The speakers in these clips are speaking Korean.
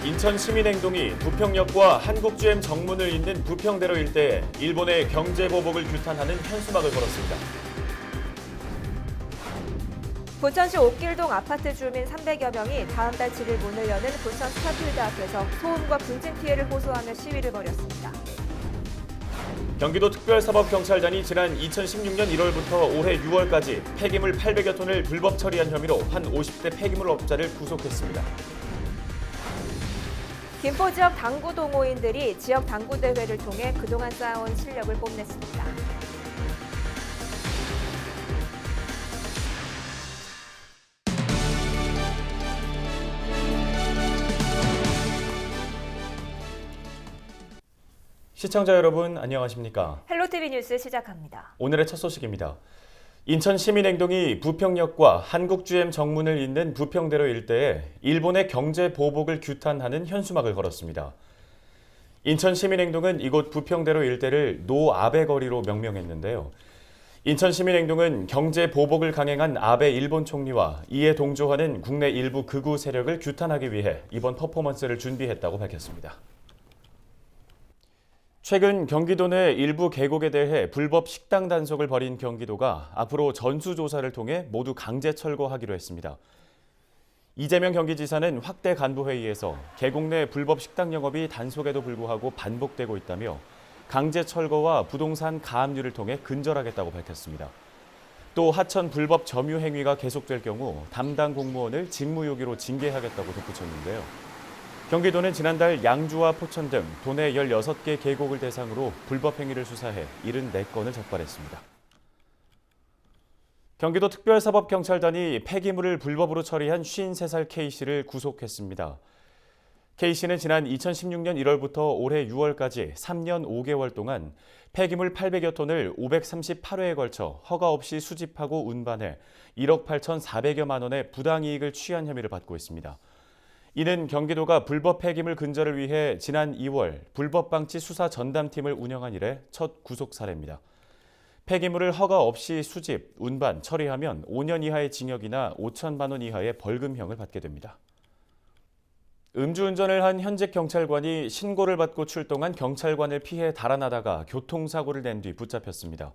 인천 시민행동이 부평역과 한국GM 정문을 잇는 부평대로 일대에 일본의 경제보복을 규탄하는 현수막을 걸었습니다. 부천시 옥길동 아파트 주민 300여 명이 다음 달 7일 문을 여는 부천 스타필드 앞에서 소음과 분진 피해를 호소하며 시위를 벌였습니다. 경기도 특별사법경찰단이 지난 2016년 1월부터 올해 6월까지 폐기물 800여 톤을 불법 처리한 혐의로 한 50대 폐기물 업자를 구속했습니다. 김포 지역 당구 동호인들이 지역 당구 대회를 통해 그동안 쌓아온 실력을 뽐냈습니다. 시청자 여러분 안녕하십니까? 헬로티비 뉴스 시작합니다. 오늘의 첫 소식입니다. 인천 시민행동이 부평역과 한국GM 정문을 잇는 부평대로 일대에 일본의 경제 보복을 규탄하는 현수막을 걸었습니다. 인천 시민행동은 이곳 부평대로 일대를 노아베 거리로 명명했는데요. 인천 시민행동은 경제 보복을 강행한 아베 일본 총리와 이에 동조하는 국내 일부 극우 세력을 규탄하기 위해 이번 퍼포먼스를 준비했다고 밝혔습니다. 최근 경기도 내 일부 계곡에 대해 불법 식당 단속을 벌인 경기도가 앞으로 전수조사를 통해 모두 강제 철거하기로 했습니다. 이재명 경기지사는 확대 간부회의에서 계곡 내 불법 식당 영업이 단속에도 불구하고 반복되고 있다며 강제 철거와 부동산 가압류를 통해 근절하겠다고 밝혔습니다. 또 하천 불법 점유 행위가 계속될 경우 담당 공무원을 직무유기로 징계하겠다고 덧붙였는데요. 경기도는 지난달 양주와 포천 등 도내 16개 계곡을 대상으로 불법 행위를 수사해 74건을 적발했습니다. 경기도 특별사법경찰단이 폐기물을 불법으로 처리한 53살 K씨를 구속했습니다. K씨는 지난 2016년 1월부터 올해 6월까지 3년 5개월 동안 폐기물 800여 톤을 538회에 걸쳐 허가 없이 수집하고 운반해 1억 8,400여만 원의 부당이익을 취한 혐의를 받고 있습니다. 이는 경기도가 불법 폐기물 근절을 위해 지난 2월 불법방치 수사 전담팀을 운영한 이래 첫 구속 사례입니다. 폐기물을 허가 없이 수집, 운반, 처리하면 5년 이하의 징역이나 5천만 원 이하의 벌금형을 받게 됩니다. 음주운전을 한 현직 경찰관이 신고를 받고 출동한 경찰관을 피해 달아나다가 교통사고를 낸 뒤 붙잡혔습니다.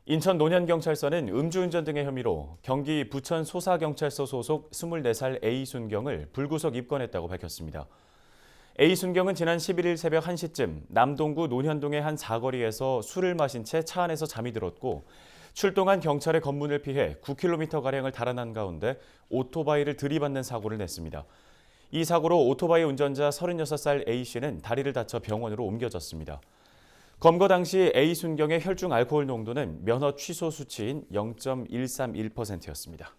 인천 논현경찰서는 음주운전 등의 혐의로 경기 부천 소사경찰서 소속 24살 A순경을 불구속 입건했다고 밝혔습니다. A순경은 지난 11일 새벽 1시쯤 남동구 논현동의 한 사거리에서 술을 마신 채 차 안에서 잠이 들었고 출동한 경찰의 검문을 피해 9km가량을 달아난 가운데 오토바이를 들이받는 사고를 냈습니다. 이 사고로 오토바이 운전자 36살 A씨는 다리를 다쳐 병원으로 옮겨졌습니다. 검거 당시 A순경의 혈중 알코올 농도는 면허 취소 수치인 0.131%였습니다.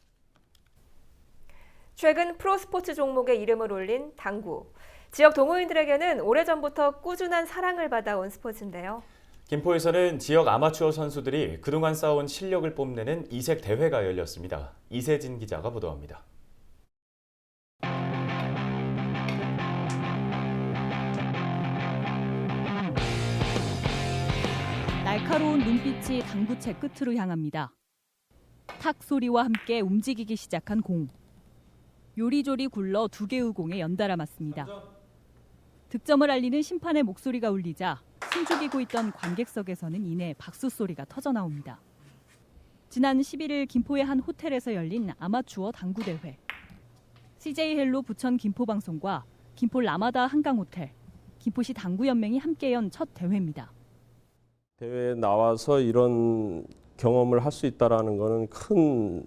최근 프로스포츠 종목에 이름을 올린 당구. 지역 동호인들에게는 오래전부터 꾸준한 사랑을 받아온 스포츠인데요. 김포에서는 지역 아마추어 선수들이 그동안 쌓아온 실력을 뽐내는 이색 대회가 열렸습니다. 이세진 기자가 보도합니다. 날카로운 눈빛이 당구채 끝으로 향합니다. 탁 소리와 함께 움직이기 시작한 공. 요리조리 굴러 두 개의 공에 연달아 맞습니다. 득점을 알리는 심판의 목소리가 울리자 숨죽이고 있던 관객석에서는 이내 박수 소리가 터져 나옵니다. 지난 11일 김포의 한 호텔에서 열린 아마추어 당구 대회. CJ 헬로 부천 김포방송과 김포 라마다 한강호텔, 김포시 당구연맹이 함께 연 첫 대회입니다. 대회에 나와서 이런 경험을 할 수 있다는 것은 큰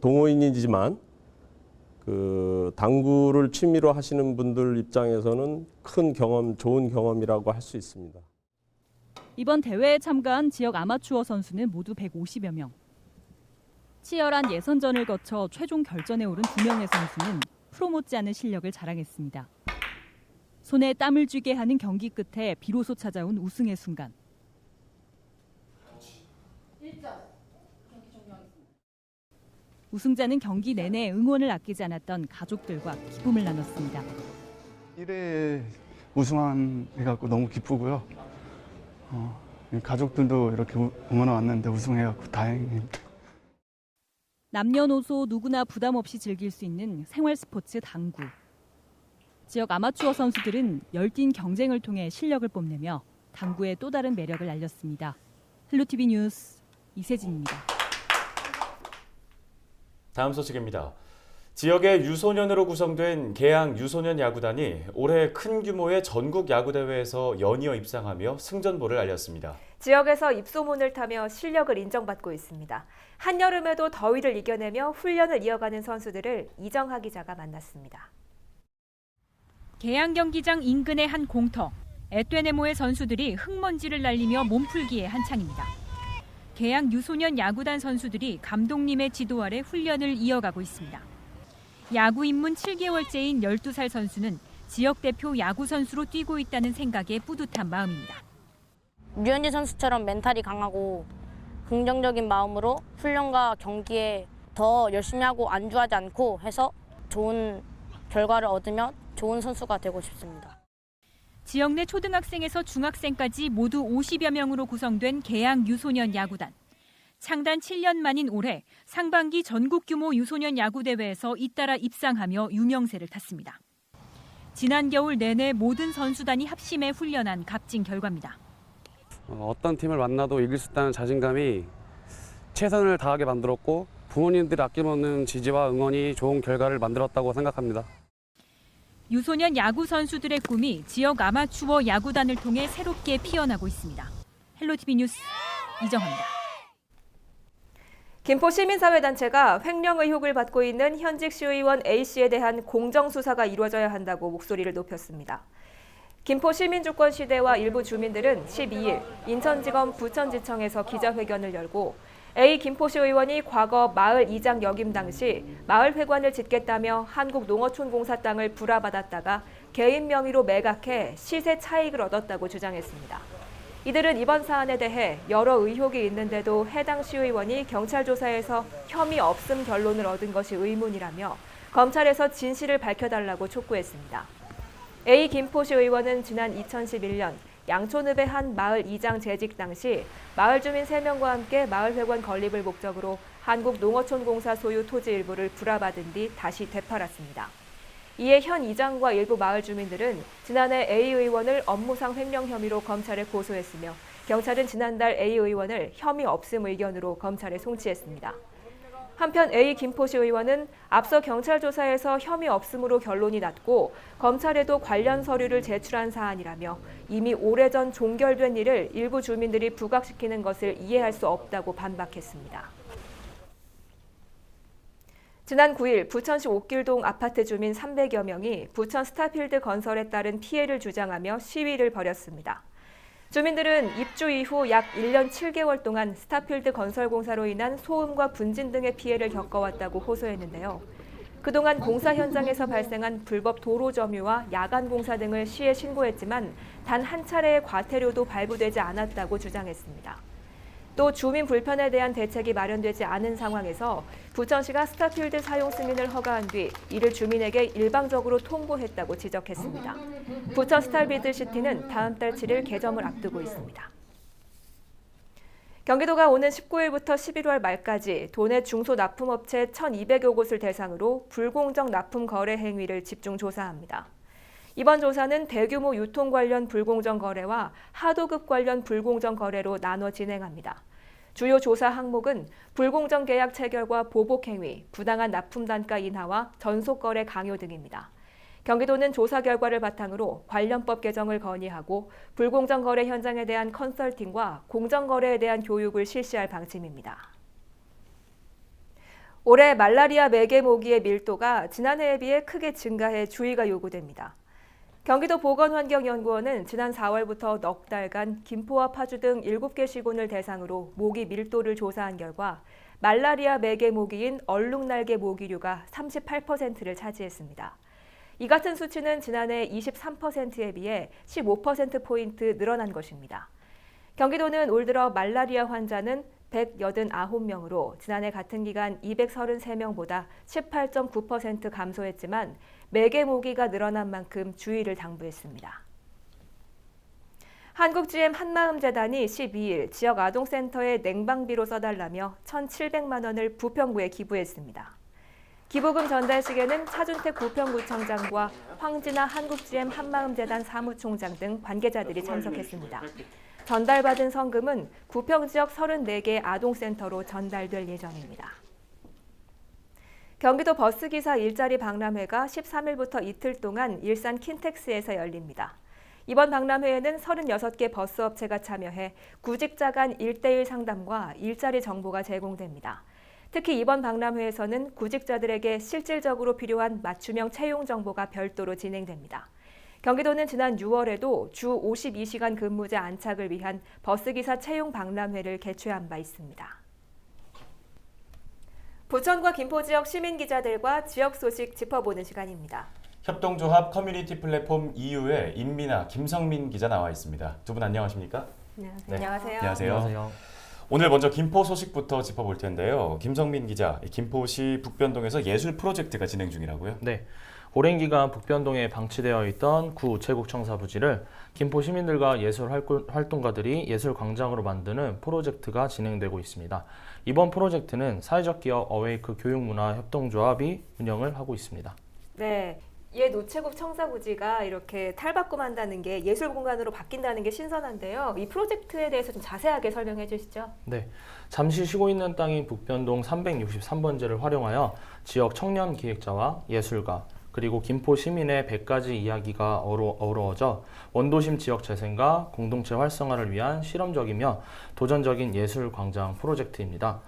동호인이지만 당구를 취미로 하시는 분들 입장에서는 큰 경험, 좋은 경험이라고 할 수 있습니다. 이번 대회에 참가한 지역 아마추어 선수는 모두 150여 명. 치열한 예선전을 거쳐 최종 결전에 오른 2명의 선수는 프로 못지않은 실력을 자랑했습니다. 손에 땀을 쥐게 하는 경기 끝에 비로소 찾아온 우승의 순간. 우승자는 경기 내내 응원을 아끼지 않았던 가족들과 기쁨을 나눴습니다. 1회 우승한 해갖고 너무 기쁘고요. 가족들도 이렇게 응원해 왔는데 우승해갖고 다행입니다. 남녀노소 누구나 부담 없이 즐길 수 있는 생활 스포츠 당구. 지역 아마추어 선수들은 열띤 경쟁을 통해 실력을 뽐내며 당구의 또 다른 매력을 알렸습니다. 헬로티비 뉴스 이세진입니다. 다음 소식입니다. 지역의 유소년으로 구성된 계양 유소년 야구단이 올해 큰 규모의 전국 야구대회에서 연이어 입상하며 승전보를 알렸습니다. 지역에서 입소문을 타며 실력을 인정받고 있습니다. 한여름에도 더위를 이겨내며 훈련을 이어가는 선수들을 이정하 기자가 만났습니다. 계양 경기장 인근의 한 공터. 에떼네모의 선수들이 흙먼지를 날리며 몸풀기에 한창입니다. 계양 유소년 야구단 선수들이 감독님의 지도 아래 훈련을 이어가고 있습니다. 야구 입문 7개월째인 12살 선수는 지역 대표 야구 선수로 뛰고 있다는 생각에 뿌듯한 마음입니다. 류현진 선수처럼 멘탈이 강하고 긍정적인 마음으로 훈련과 경기에 더 열심히 하고 안주하지 않고 해서 좋은 결과를 얻으면 좋은 선수가 되고 싶습니다. 지역 내 초등학생에서 중학생까지 모두 50여 명으로 구성된 계양 유소년 야구단. 창단 7년 만인 올해 상반기 전국 규모 유소년 야구대회에서 잇따라 입상하며 유명세를 탔습니다. 지난 겨울 내내 모든 선수단이 합심해 훈련한 값진 결과입니다. 어떤 팀을 만나도 이길 수 있다는 자신감이 최선을 다하게 만들었고 부모님들의 아낌없는 지지와 응원이 좋은 결과를 만들었다고 생각합니다. 유소년 야구 선수들의 꿈이 지역 아마추어 야구단을 통해 새롭게 피어나고 있습니다. 헬로티비 뉴스 이정화입니다. 김포 시민사회단체가 횡령 의혹을 받고 있는 현직 시의원 A씨에 대한 공정수사가 이루어져야 한다고 목소리를 높였습니다. 김포 시민주권시대와 일부 주민들은 12일 인천지검 부천지청에서 기자회견을 열고 A 김포시 의원이 과거 마을 이장 역임 당시 마을 회관을 짓겠다며 한국농어촌공사 땅을 불화받았다가 개인 명의로 매각해 시세 차익을 얻었다고 주장했습니다. 이들은 이번 사안에 대해 여러 의혹이 있는데도 해당 시의원이 경찰 조사에서 혐의 없음 결론을 얻은 것이 의문이라며 검찰에서 진실을 밝혀달라고 촉구했습니다. A 김포시 의원은 지난 2011년 양촌읍의 한 마을 이장 재직 당시 마을 주민 3명과 함께 마을 회관 건립을 목적으로 한국농어촌공사 소유 토지 일부를 불화받은 뒤 다시 되팔았습니다. 이에 현 이장과 일부 마을 주민들은 지난해 A 의원을 업무상 횡령 혐의로 검찰에 고소했으며 경찰은 지난달 A 의원을 혐의 없음 의견으로 검찰에 송치했습니다. 한편 A 김포시 의원은 앞서 경찰 조사에서 혐의 없음으로 결론이 났고 검찰에도 관련 서류를 제출한 사안이라며 이미 오래전 종결된 일을 일부 주민들이 부각시키는 것을 이해할 수 없다고 반박했습니다. 지난 9일 부천시 옥길동 아파트 주민 300여 명이 부천 스타필드 건설에 따른 피해를 주장하며 시위를 벌였습니다. 주민들은 입주 이후 약 1년 7개월 동안 스타필드 건설 공사로 인한 소음과 분진 등의 피해를 겪어왔다고 호소했는데요. 그동안 공사 현장에서 발생한 불법 도로 점유와 야간 공사 등을 시에 신고했지만 단 한 차례의 과태료도 발부되지 않았다고 주장했습니다. 또 주민 불편에 대한 대책이 마련되지 않은 상황에서 부천시가 스타필드 사용 승인을 허가한 뒤 이를 주민에게 일방적으로 통보했다고 지적했습니다. 부천 스타필드시티는 다음 달 7일 개점을 앞두고 있습니다. 경기도가 오는 19일부터 11월 말까지 도내 중소납품업체 1,200여 곳을 대상으로 불공정 납품 거래 행위를 집중 조사합니다. 이번 조사는 대규모 유통 관련 불공정 거래와 하도급 관련 불공정 거래로 나눠 진행합니다. 주요 조사 항목은 불공정 계약 체결과 보복 행위, 부당한 납품 단가 인하와 전속 거래 강요 등입니다. 경기도는 조사 결과를 바탕으로 관련법 개정을 건의하고 불공정 거래 현장에 대한 컨설팅과 공정 거래에 대한 교육을 실시할 방침입니다. 올해 말라리아 매개 모기의 밀도가 지난해에 비해 크게 증가해 주의가 요구됩니다. 경기도 보건환경연구원은 지난 4월부터 넉 달간 김포와 파주 등 7개 시군을 대상으로 모기 밀도를 조사한 결과 말라리아 매개 모기인 얼룩날개 모기류가 38%를 차지했습니다. 이 같은 수치는 지난해 23%에 비해 15%포인트 늘어난 것입니다. 경기도는 올 들어 말라리아 환자는 189명으로 지난해 같은 기간 233명보다 18.9% 감소했지만 매개 모기가 늘어난 만큼 주의를 당부했습니다. 한국GM 한마음재단이 12일 지역 아동센터에 냉방비로 써달라며 1,700만 원을 부평구에 기부했습니다. 기부금 전달식에는 차준택 부평구청장과 황진아 한국GM 한마음재단 사무총장 등 관계자들이 참석했습니다. 전달받은 성금은 부평 지역 34개 아동센터로 전달될 예정입니다. 경기도 버스기사 일자리 박람회가 13일부터 이틀 동안 일산 킨텍스에서 열립니다. 이번 박람회에는 36개 버스업체가 참여해 구직자 간 1:1 상담과 일자리 정보가 제공됩니다. 특히 이번 박람회에서는 구직자들에게 실질적으로 필요한 맞춤형 채용 정보가 별도로 진행됩니다. 경기도는 지난 6월에도 주 52시간 근무제 안착을 위한 버스기사 채용 박람회를 개최한 바 있습니다. 부천과 김포 지역 시민 기자들과 지역 소식 짚어보는 시간입니다. 협동조합 커뮤니티 플랫폼 EU의 임민아, 김성민 기자 나와 있습니다. 두 분 안녕하십니까? 네. 안녕하세요. 안녕하세요. 오늘 먼저 김포 소식부터 짚어볼 텐데요. 김성민 기자, 김포시 북변동에서 예술 프로젝트가 진행 중이라고요? 네. 오랜 기간 북변동에 방치되어 있던 구 우체국 청사 부지를 김포 시민들과 예술 활동가들이 예술 광장으로 만드는 프로젝트가 진행되고 있습니다. 이번 프로젝트는 사회적 기업 어웨이크 교육문화협동조합이 운영을 하고 있습니다. 네. 옛 우체국 청사부지가 이렇게 탈바꿈한다는 게 예술 공간으로 바뀐다는 게 신선한데요. 이 프로젝트에 대해서 좀 자세하게 설명해 주시죠. 네, 잠시 쉬고 있는 땅인 북변동 363번지를 활용하여 지역 청년 기획자와 예술가 그리고 김포 시민의 100가지 이야기가 어우러져 원도심 지역 재생과 공동체 활성화를 위한 실험적이며 도전적인 예술 광장 프로젝트입니다.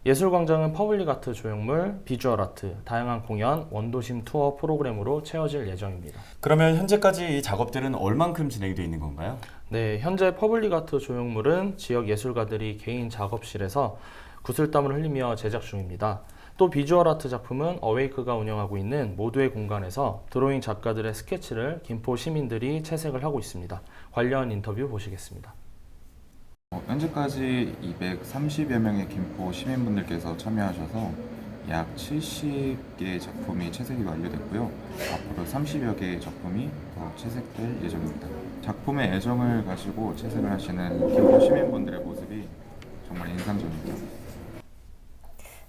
예술광장은 퍼블릭 아트 조형물, 비주얼 아트, 다양한 공연, 원도심 투어 프로그램으로 채워질 예정입니다. 그러면 현재까지 이 작업들은 얼만큼 진행되어 있는 건가요? 네, 현재 퍼블릭 아트 조형물은 지역 예술가들이 개인 작업실에서 구슬땀을 흘리며 제작 중입니다. 또 비주얼 아트 작품은 어웨이크가 운영하고 있는 모두의 공간에서 드로잉 작가들의 스케치를 김포 시민들이 채색을 하고 있습니다. 관련 인터뷰 보시겠습니다. 현재까지 230여 명의 김포 시민분들께서 참여하셔서 약 70개의 작품이 채색이 완료됐고요. 앞으로 30여 개의 작품이 더 채색될 예정입니다. 작품에 애정을 가지고 채색을 하시는 김포 시민분들의 모습이 정말 인상적입니다.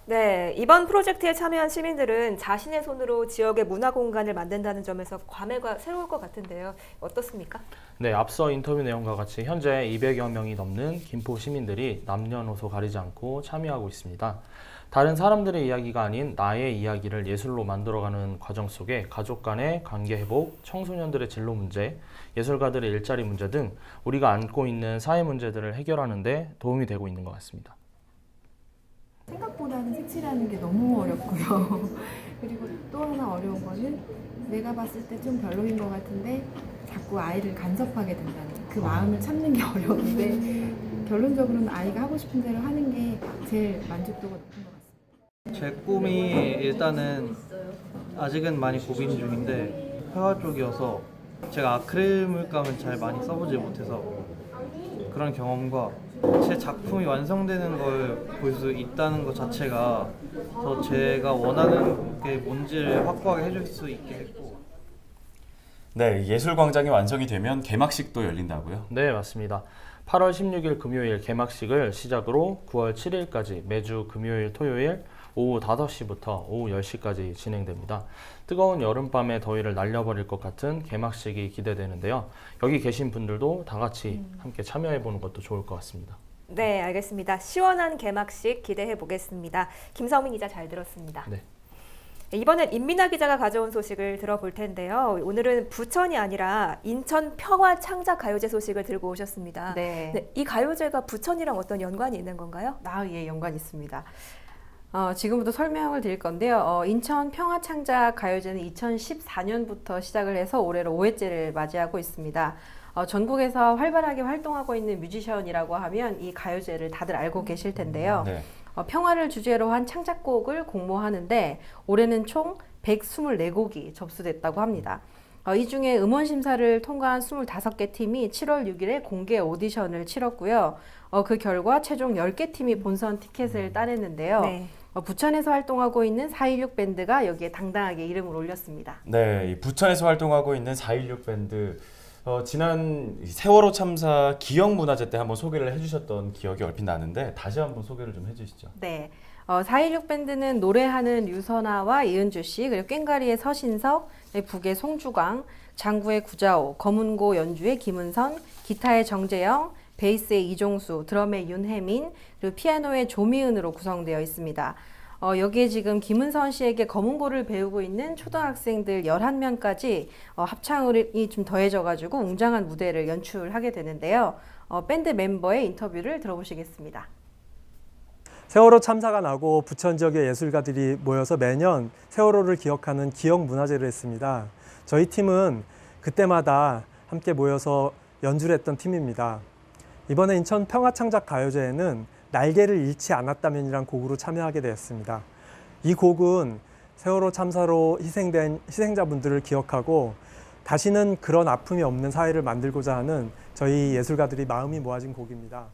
네, 이번 프로젝트에 참여한 시민들은 자신의 손으로 지역의 문화 공간을 만든다는 점에서 감회가 새로울 것 같은데요. 어떻습니까? 네, 앞서 인터뷰 내용과 같이 현재 200여 명이 넘는 김포 시민들이 남녀노소 가리지 않고 참여하고 있습니다. 다른 사람들의 이야기가 아닌 나의 이야기를 예술로 만들어가는 과정 속에 가족 간의 관계 회복, 청소년들의 진로 문제, 예술가들의 일자리 문제 등 우리가 안고 있는 사회 문제들을 해결하는 데 도움이 되고 있는 것 같습니다. 생각보다는 색칠하는 게 너무 어렵고요. 그리고 또 하나 어려운 거는 내가 봤을 때 좀 별로인 것 같은데 자꾸 아이를 간섭하게 된다는 그 마음을 참는 게 어려운데 결론적으로는 아이가 하고 싶은 대로 하는 게 제일 만족도가 높은 것 같습니다. 제 꿈이 일단은 아직은 많이 고민 중인데 회화 쪽이어서 제가 아크릴 물감을 잘 많이 써보지 못해서 그런 경험과 제 작품이 완성되는 걸 볼 수 있다는 것 자체가 더 제가 원하는 게 뭔지를 확고하게 해줄 수 있게 했고. 네, 예술광장이 완성이 되면 개막식도 열린다고요? 네, 맞습니다. 8월 16일 금요일 개막식을 시작으로 9월 7일까지 매주 금요일, 토요일 오후 5시부터 오후 10시까지 진행됩니다. 뜨거운 여름밤의 더위를 날려버릴 것 같은 개막식이 기대되는데요. 여기 계신 분들도 다 같이 함께 참여해보는 것도 좋을 것 같습니다. 네, 알겠습니다. 시원한 개막식 기대해 보겠습니다. 김성민 기자 잘 들었습니다. 네. 이번엔 임민아 기자가 가져온 소식을 들어볼 텐데요. 오늘은 부천이 아니라 인천 평화창작가요제 소식을 들고 오셨습니다. 네. 이 가요제가 부천이랑 어떤 연관이 있는 건가요? 예, 연관이 있습니다. 지금부터 설명을 드릴 건데요. 인천 평화창작가요제는 2014년부터 시작을 해서 올해로 5회째를 맞이하고 있습니다. 전국에서 활발하게 활동하고 있는 뮤지션이라고 하면 이 가요제를 다들 알고 계실 텐데요. 네. 평화를 주제로 한 창작곡을 공모하는데 올해는 총 124곡이 접수됐다고 합니다. 이 중에 음원 심사를 통과한 25개 팀이 7월 6일에 공개 오디션을 치렀고요. 그 결과 최종 10개 팀이 본선 티켓을 따냈는데요. 네. 부천에서 활동하고 있는 416 밴드가 여기에 당당하게 이름을 올렸습니다. 네, 부천에서 활동하고 있는 416 밴드. 지난 세월호 참사 기억문화제 때 한번 소개를 해주셨던 기억이 얼핏 나는데 다시 한번 소개를 좀 해주시죠. 네, 416 밴드는 노래하는 류선아와 이은주 씨, 그리고 꽹가리의 서신석, 북의 송주광, 장구의 구자호, 검은고 연주의 김은선, 기타의 정재영, 베이스의 이종수, 드럼의 윤혜민, 그리고 피아노의 조미은으로 구성되어 있습니다. 여기에 지금 김은선 씨에게 검은고를 배우고 있는 초등학생들 11명까지 합창이 좀 더해져가지고 웅장한 무대를 연출하게 되는데요. 밴드 멤버의 인터뷰를 들어보시겠습니다. 세월호 참사가 나고 부천 지역의 예술가들이 모여서 매년 세월호를 기억하는 기억문화제를 했습니다. 저희 팀은 그때마다 함께 모여서 연주를 했던 팀입니다. 이번에 인천 평화창작가요제에는 날개를 잃지 않았다면이란 곡으로 참여하게 되었습니다. 이 곡은 세월호 참사로 희생된 희생자분들을 기억하고 다시는 그런 아픔이 없는 사회를 만들고자 하는 저희 예술가들이 마음이 모아진 곡입니다.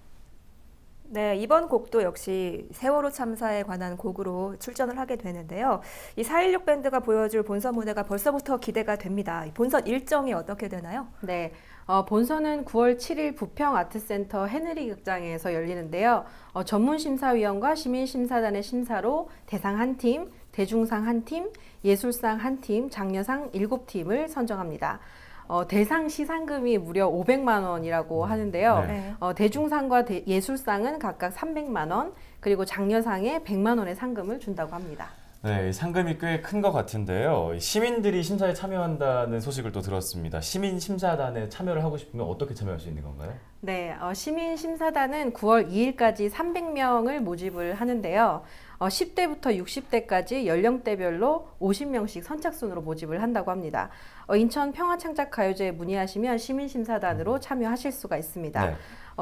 네, 이번 곡도 역시 세월호 참사에 관한 곡으로 출전을 하게 되는데요. 이 416 밴드가 보여줄 본선 무대가 벌써부터 기대가 됩니다. 본선 일정이 어떻게 되나요? 네, 본선은 9월 7일 부평아트센터 헤느리 극장에서 열리는데요. 전문심사위원과 시민심사단의 심사로 대상 한 팀, 대중상 한 팀, 예술상 한 팀, 장려상 7팀을 선정합니다. 대상 시상금이 무려 500만 원이라고 하는데요. 네. 대중상과 예술상은 각각 300만 원, 그리고 장려상에 100만 원의 상금을 준다고 합니다. 네, 상금이 꽤 큰 것 같은데요. 시민들이 심사에 참여한다는 소식을 또 들었습니다. 시민 심사단에 참여를 하고 싶으면 어떻게 참여할 수 있는 건가요? 네, 시민심사단은 9월 2일까지 300명을 모집을 하는데요. 10대부터 60대까지 연령대별로 50명씩 선착순으로 모집을 한다고 합니다. 인천 평화창작가요제에 문의하시면 시민심사단으로 참여하실 수가 있습니다. 네.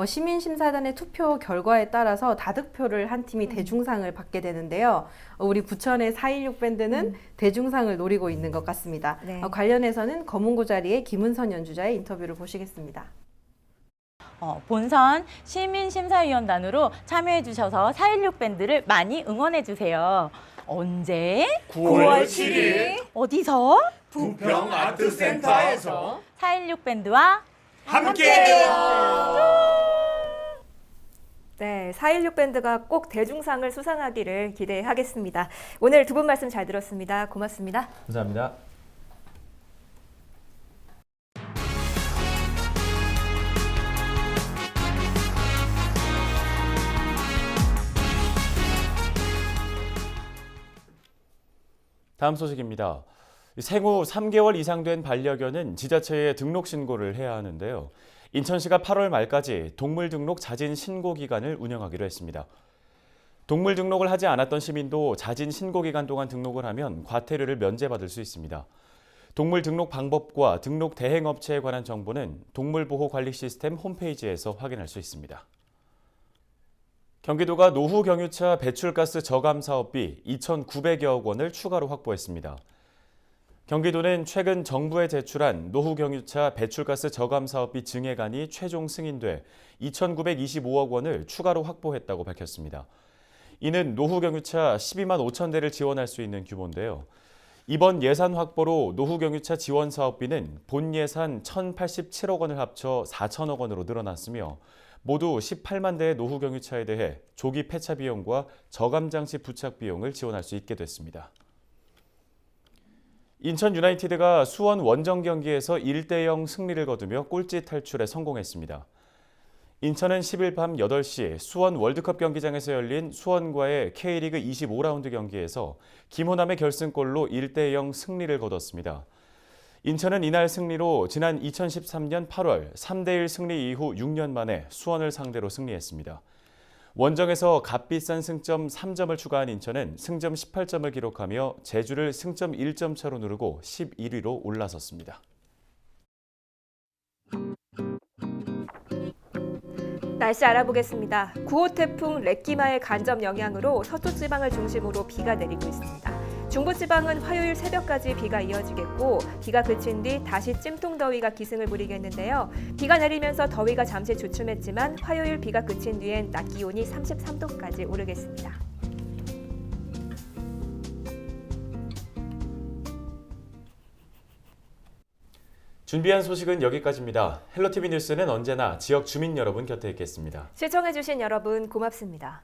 시민심사단의 투표 결과에 따라서 다득표를 한 팀이 대중상을 받게 되는데요. 우리 부천의 416 밴드는 대중상을 노리고 있는 것 같습니다. 네. 관련해서는 검은고 자리의 김은선 연주자의 인터뷰를 보시겠습니다. 본선 시민심사위원단으로 참여해 주셔서 416 밴드를 많이 응원해 주세요. 언제? 9월 7일 어디서? 부평 아트센터에서 416 밴드와 함께해요. 네, 416 밴드가 꼭 대중상을 수상하기를 기대하겠습니다. 오늘 두 분 말씀 잘 들었습니다. 고맙습니다. 감사합니다. 다음 소식입니다. 생후 3개월 이상 된 반려견은 지자체에 등록 신고를 해야 하는데요. 인천시가 8월 말까지 동물 등록 자진 신고 기간을 운영하기로 했습니다. 동물 등록을 하지 않았던 시민도 자진 신고 기간 동안 등록을 하면 과태료를 면제받을 수 있습니다. 동물 등록 방법과 등록 대행 업체에 관한 정보는 동물보호관리 시스템 홈페이지에서 확인할 수 있습니다. 경기도가 노후 경유차 배출가스 저감 사업비 2,900여억 원을 추가로 확보했습니다. 경기도는 최근 정부에 제출한 노후 경유차 배출가스 저감 사업비 증액안이 최종 승인돼 2,925억 원을 추가로 확보했다고 밝혔습니다. 이는 노후 경유차 12만 5천 대를 지원할 수 있는 규모인데요. 이번 예산 확보로 노후 경유차 지원 사업비는 본 예산 1,087억 원을 합쳐 4천억 원으로 늘어났으며 모두 18만 대의 노후 경유차에 대해 조기 폐차 비용과 저감 장치 부착 비용을 지원할 수 있게 됐습니다. 인천 유나이티드가 수원 원정 경기에서 1대0 승리를 거두며 꼴찌 탈출에 성공했습니다. 인천은 10일 밤 8시 수원 월드컵 경기장에서 열린 수원과의 K리그 25라운드 경기에서 김호남의 결승골로 1대0 승리를 거뒀습니다. 인천은 이날 승리로 지난 2013년 8월 3대1 승리 이후 6년 만에 수원을 상대로 승리했습니다. 원정에서 값비싼 승점 3점을 추가한 인천은 승점 18점을 기록하며 제주를 승점 1점 차로 누르고 11위로 올라섰습니다. 날씨 알아보겠습니다. 9호 태풍 렉기마의 간접 영향으로 서쪽 지방을 중심으로 비가 내리고 있습니다. 중부지방은 화요일 새벽까지 비가 이어지겠고 비가 그친 뒤 다시 찜통더위가 기승을 부리겠는데요. 비가 내리면서 더위가 잠시 주춤했지만 화요일 비가 그친 뒤엔 낮 기온이 33도까지 오르겠습니다. 준비한 소식은 여기까지입니다. 헬로티비 뉴스는 언제나 지역 주민 여러분 곁에 있겠습니다. 시청해주신 여러분 고맙습니다.